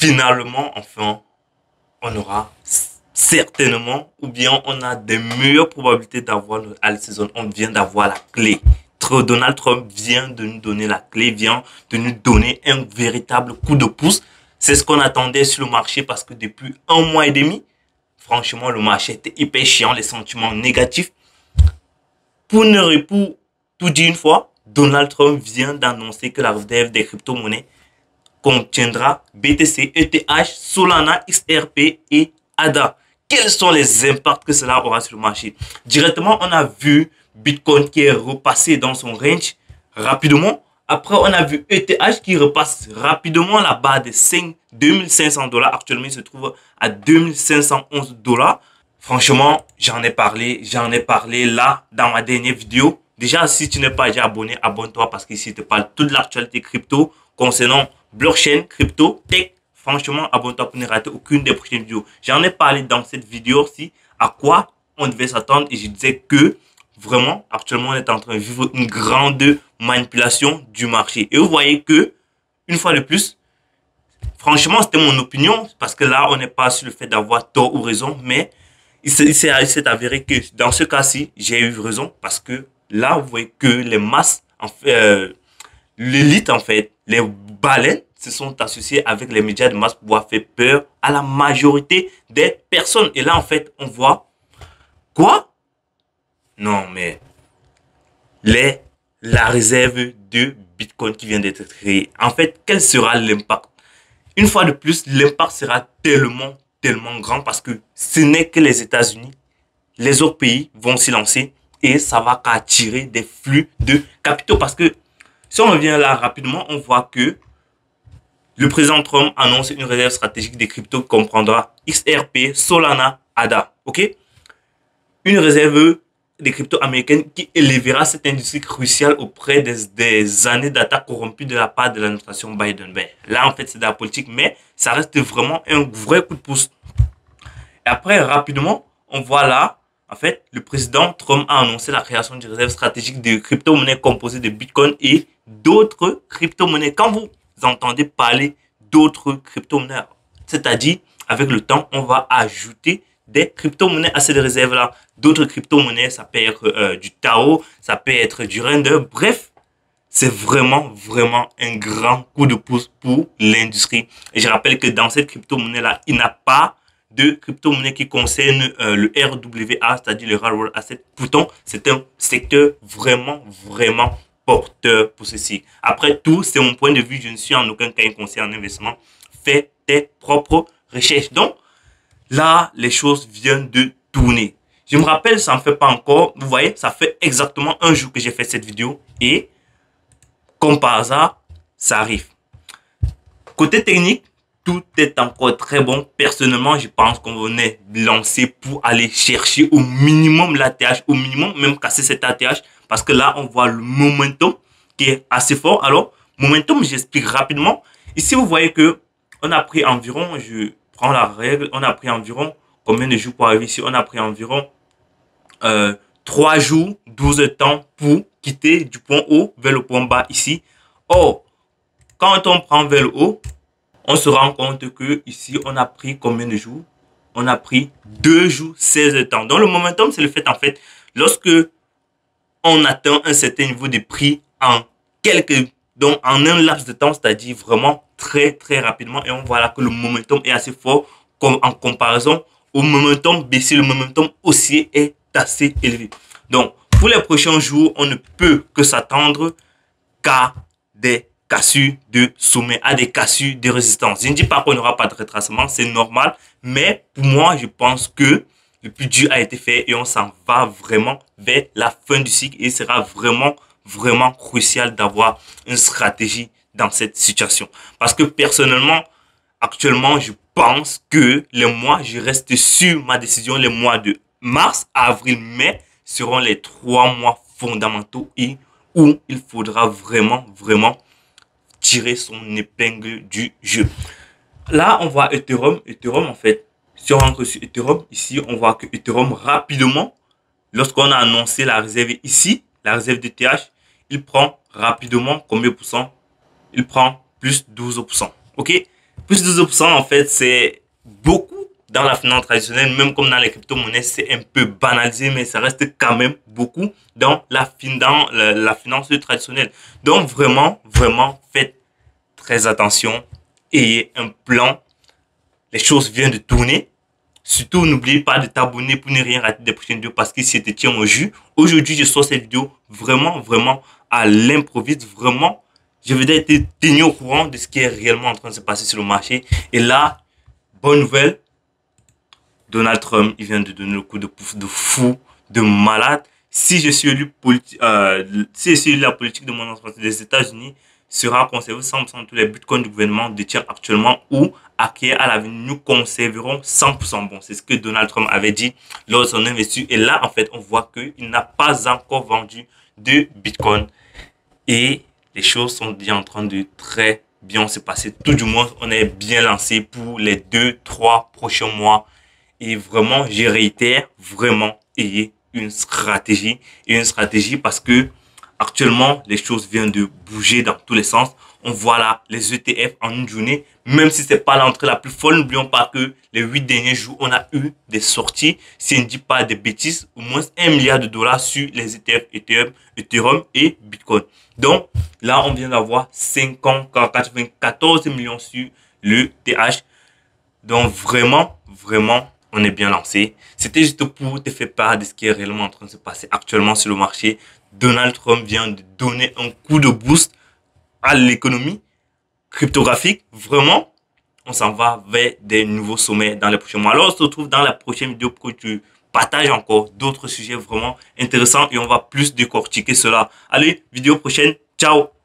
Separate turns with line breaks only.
finalement, enfin, on aura certainement, ou bien on a des meilleures probabilités d'avoir le all season. On vient d'avoir la clé. Donald Trump vient de nous donner la clé, vient de nous donner un véritable coup de pouce. C'est ce qu'on attendait sur le marché parce que depuis un mois et demi, franchement, le marché était hyper chiant, les sentiments négatifs. Pour tout dire une fois, Donald Trump vient d'annoncer que la réserve des crypto-monnaies contiendra BTC, ETH, Solana, XRP et ADA. Quels sont les impacts que cela aura sur le marché? Directement, on a vu Bitcoin qui est repassé dans son range rapidement. Après, on a vu ETH qui repasse rapidement la barre des 2500 $. Actuellement, il se trouve à 2511 $. Franchement, j'en ai parlé là dans ma dernière vidéo. Déjà, si tu n'es pas déjà abonné, abonne-toi parce qu'ici, je te parle toute l'actualité crypto concernant blockchain, crypto, tech. Franchement, abonne-toi pour ne rater aucune des prochaines vidéos. J'en ai parlé dans cette vidéo-ci à quoi on devait s'attendre et je disais que vraiment, actuellement, on est en train de vivre une grande manipulation du marché. Et vous voyez que, une fois de plus, franchement, c'était mon opinion parce que là, on n'est pas sur le fait d'avoir tort ou raison, mais il s'est avéré que dans ce cas-ci, j'ai eu raison parce que là, vous voyez que les masses, en fait, l'élite, en fait, les baleines se sont associés avec les médias de masse pour pouvoir faire peur à la majorité des personnes. Et là, en fait, on voit quoi? Non, mais la réserve de Bitcoin qui vient d'être créée. En fait, quel sera l'impact? Une fois de plus, l'impact sera tellement grand parce que ce n'est que les États-Unis. Les autres pays vont s'y lancer et ça va attirer des flux de capitaux parce que si on revient là rapidement, on voit que le président Trump annonce une réserve stratégique des cryptos qui comprendra XRP, Solana, ADA. Ok? Une réserve des cryptos américaines qui élèvera cette industrie cruciale auprès des années d'attaques corrompues de la part de l'administration Biden. Ben, là, en fait, c'est de la politique, mais ça reste vraiment un vrai coup de pouce. Et après, rapidement, on voit là, en fait, le président Trump a annoncé la création d'une réserve stratégique de crypto-monnaies composée de Bitcoin et d'autres crypto-monnaies. Quand vous entendez parler d'autres crypto-monnaies, c'est-à-dire, avec le temps, on va ajouter des crypto-monnaies à cette réserve-là. D'autres crypto-monnaies, ça peut être du Tao, ça peut être du Render. Bref, c'est vraiment un grand coup de pouce pour l'industrie. Et je rappelle que dans cette crypto-monnaie-là, il n'y a pas de crypto-monnaie qui concerne le RWA, c'est-à-dire le Real World Asset. Pourtant, c'est un secteur vraiment porteur pour ceci. Après tout, c'est mon point de vue. Je ne suis en aucun cas un conseiller en investissement. Fais tes propres recherches. Donc, là, les choses viennent de tourner. Je me rappelle, ça ne fait pas encore. Vous voyez, ça fait exactement un jour que j'ai fait cette vidéo. Et, comme par hasard, ça arrive. Côté technique, tout est encore très bon. Personnellement, je pense qu'on est lancé pour aller chercher au minimum l'ATH, au minimum même casser cet ATH. Parce que là, on voit le momentum qui est assez fort. Alors, momentum, j'explique rapidement. Ici, vous voyez que on a pris environ, je prends la règle, on a pris environ, combien de jours pour arriver ici? On a pris environ 3 jours, 12 temps pour quitter du point haut vers le point bas ici. Or, quand on prend vers le haut, on se rend compte que ici, on a pris combien de jours? On a pris 2 jours, 16 temps. Donc, le momentum, c'est le fait, en fait, lorsque on atteint un certain niveau de prix donc en un laps de temps, c'est-à-dire vraiment très rapidement, et on voit là que le momentum est assez fort comme en comparaison au momentum baissier. Le momentum haussier est assez élevé. Donc, pour les prochains jours, on ne peut que s'attendre qu'à des cassures de sommet, à des cassures de résistance. Je ne dis pas qu'on n'aura pas de retracement, c'est normal, mais pour moi, je pense que le plus dur a été fait et on s'en va vraiment vers la fin du cycle et il sera vraiment crucial d'avoir une stratégie dans cette situation. Parce que personnellement, actuellement, je pense que je reste sur ma décision, les mois de mars, avril, mai seront les 3 mois fondamentaux et où il faudra vraiment tirer son épingle du jeu. Là, on voit Ethereum. Ethereum, en fait, si on rentre sur Ethereum, ici, on voit que Ethereum, rapidement, lorsqu'on a annoncé la réserve ici, la réserve d'ETH, il prend rapidement combien de pourcents? Il prend plus 12%. Ok? Plus de 12%, en fait, c'est beaucoup dans la finance traditionnelle, même comme dans les crypto-monnaies, c'est un peu banalisé, mais ça reste quand même beaucoup dans la finance traditionnelle. Donc, vraiment, vraiment, faites très attention. Ayez un plan. Les choses viennent de tourner. Surtout, n'oubliez pas de t'abonner pour ne rien rater des prochaines vidéos parce que c'était tient au jus. Aujourd'hui, je sors cette vidéo vraiment, vraiment à l'improviste. Vraiment, je vais être tenu au courant de ce qui est réellement en train de se passer sur le marché. Et là, bonne nouvelle, Donald Trump, il vient de donner le coup de pouf de fou, de malade. Si je suis élu si je suis élu, la politique de mon entreprise des États-Unis sera conservée 100% de tous les bitcoins du gouvernement détient actuellement ou acquis à l'avenir. Nous conserverons 100%. Bon, c'est ce que Donald Trump avait dit lors de son investiture. Et là, en fait, on voit qu'il n'a pas encore vendu de bitcoin. Et les choses sont déjà en train de très bien se passer. Tout du moins, on est bien lancé pour les 2-3 prochains mois. Et vraiment, je réitère, vraiment, ayez une stratégie. Et une stratégie parce que actuellement, les choses viennent de bouger dans tous les sens. On voit là les ETF en une journée. Même si c'est pas l'entrée la plus folle, n'oublions pas que les 8 derniers jours, on a eu des sorties. Si on ne dit pas de bêtises, au moins 1 milliard de dollars sur les ETF, Ethereum et Bitcoin. Donc, là, on vient d'avoir 94 millions sur le TH. Donc, vraiment, vraiment, on est bien lancé. C'était juste pour te faire part de ce qui est réellement en train de se passer actuellement sur le marché. Donald Trump vient de donner un coup de boost à l'économie cryptographique. Vraiment, on s'en va vers des nouveaux sommets dans les prochains mois. Alors, on se retrouve dans la prochaine vidéo pour que tu partages encore d'autres sujets vraiment intéressants et on va plus décortiquer cela. Allez, vidéo prochaine. Ciao!